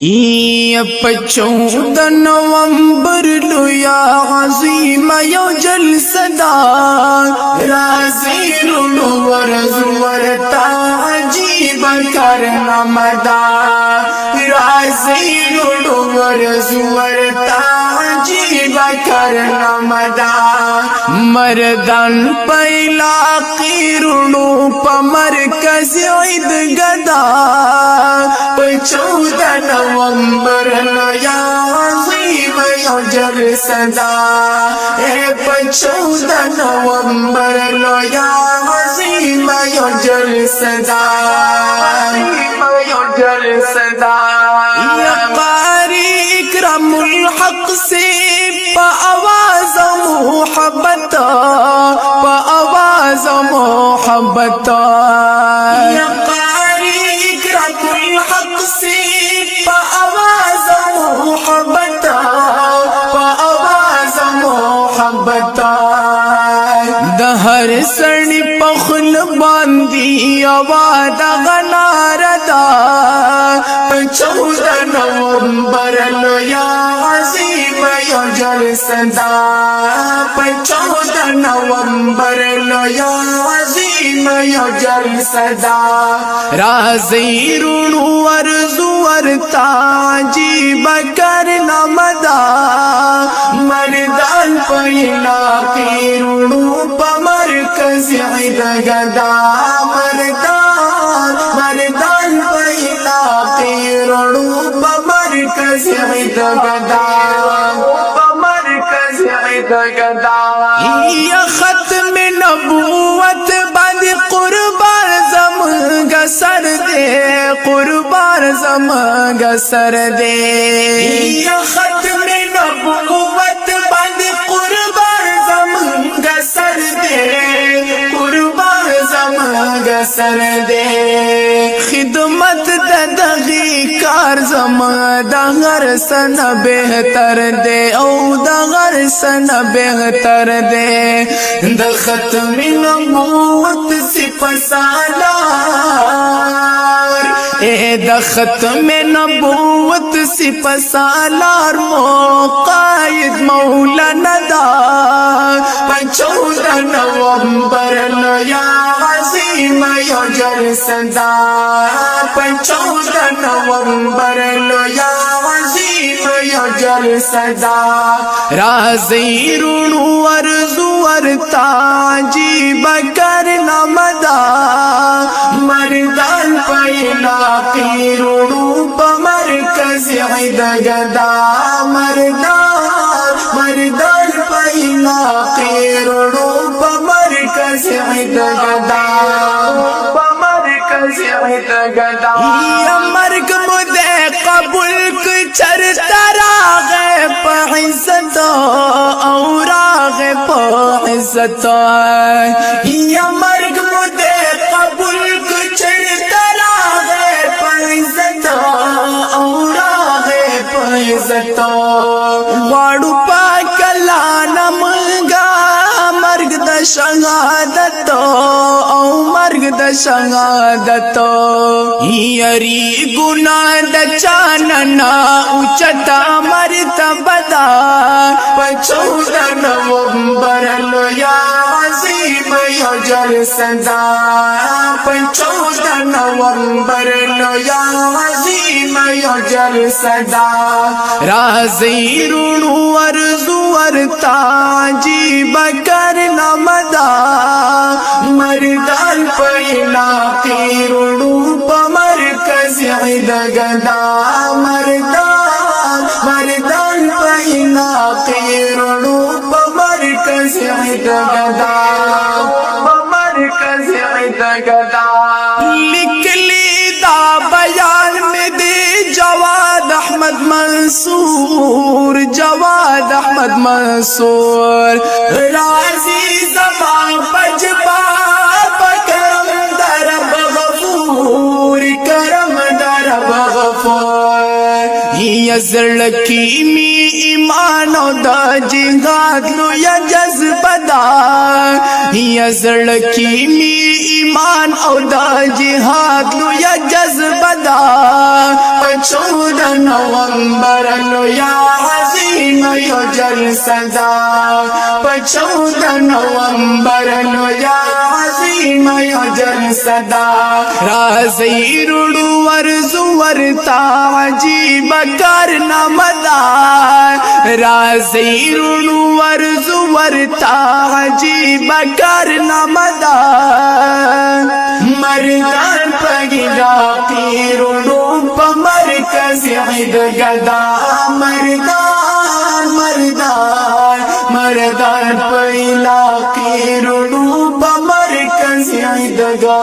14 नवंबर लुया अज़ीम यो जलसदा राज़ी रुनु वरज़ुवरता अजीब करना मदा राज़ी रुनु वरज़ुवरता अजीब करना मदा मर्दन पैला किरुनु पमर कज़ीद गदा 14 नवंबर लुया अज़ीम यो जलसदा 14 नवंबर लुया अज़ीम यो जलसदा या कारी इकरामुल हक से आवाज़ मोहब्बत या कारी इकरामुल हक से आवाज़ मोहब्बत दहर सड़ी पखल बांदी आवाद गनारदा 14 नवंबर लुया अज़ीम यो जलसदा 14 नवंबर लुया अज़ीम यो जलसदा राज़ी रुनु वरज़ुवरता अजीब करना मदा मर्दान पैला किरुनु पमर कज़ीद गदा मर्दान पैला किरुनु पमर कज़ीद गदा या ख़त्म नबूवत बाद कुर्बान ज़म गसर दे या ख़त्म नबूवत बाद कुर्बान ज़म गसर दे खिदमत दगी कार ज़म दगर सन बेहतर दे औ दगर सन बेहतर दे द ख़त्म नबूवत सिपसालार द ख़त्म नबूवत सिपसालार मोक़ायद मौलाना दा 14 नवंबर लुया अज़ीम यो जलसदा 14 नवंबर लुया अज़ीम यो जलसदा राज़ी रुनु वरज़ुवरता अजीब करना मदा मर्दान पैला किरुनु पमर कज़ीद गदा मर्दान पैला किरुनु पमर कज़ीद गदा या मर्ग मुदे कबूल कुचर तरागे पहिज़त औरागे पहिज़त या मर्ग मुदे कबूल कुचर तरागे पहिज़त औरागे पहिज़त वाडू पाकला नमगा मर्ग द शहादत यरी गुनाह द चानना उचता मर्तबदा 14 नवंबर लुया अज़ीम यो जलसदा 14 नवंबर लुया अज़ीम यो जलसदा राज़ी रुनु वरज़ुवरता अजीब करना मदा मर्दान पैला किरुनु पमर कज़ीद गदा मर्दान पैला किरुनु पमर कज़ीद गदा लिख लीदा बयान में दे जवाद अहमद मंसूर राज़ी ज़बान बजबा करम दरब गफूर यज़ल की मी ईमानो दा जिहाद लो या जज्बदा यज़ल की मी ایمان او دا جهاد لو یا جذبه دا پچود نومبر لو یا عظیم یو جلسه دا پچود نومبر لو یا عظیم یو جلسه دا رازی رڑو ورزو ورتا عجیب کارنامه دا رازی رڑو ورزو ورتا عجیب کارنامه دا مردان پگیدا پیرونو پا مرکز عید گدا مردان پیلا پیرونو پا مرکز عید گدا